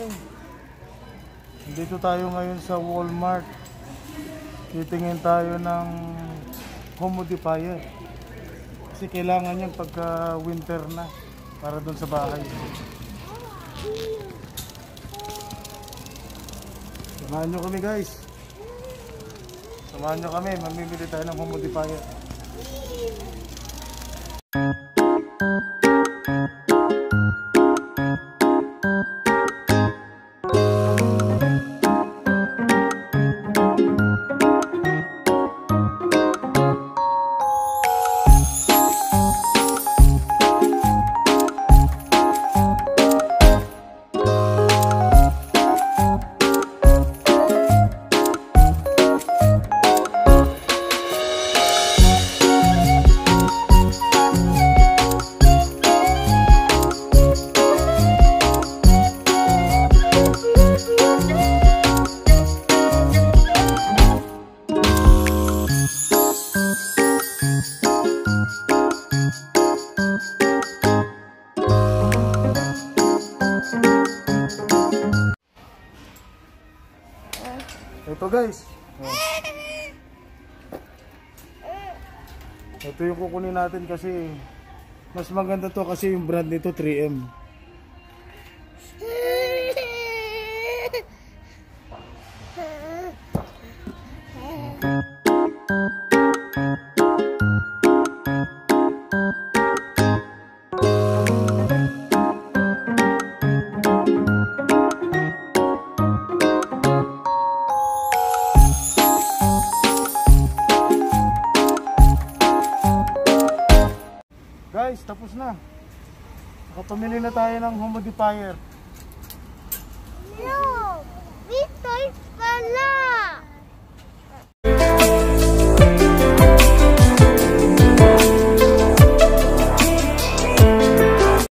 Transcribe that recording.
morning. Dito tayo ngayon sa Walmart. Titingin tayo ng humidifier. Kasi kailangan yan pagka winter na para doon sa bahay. Samahan nyo kami guys. Samahan nyo kami, mamimili tayo ng humidifier. Ito guys, ito yung kukunin natin kasi mas maganda to kasi yung brand nito 3M. Guys, tapos na. Nakapamili na tayo ng humidifier. No! This toys pala!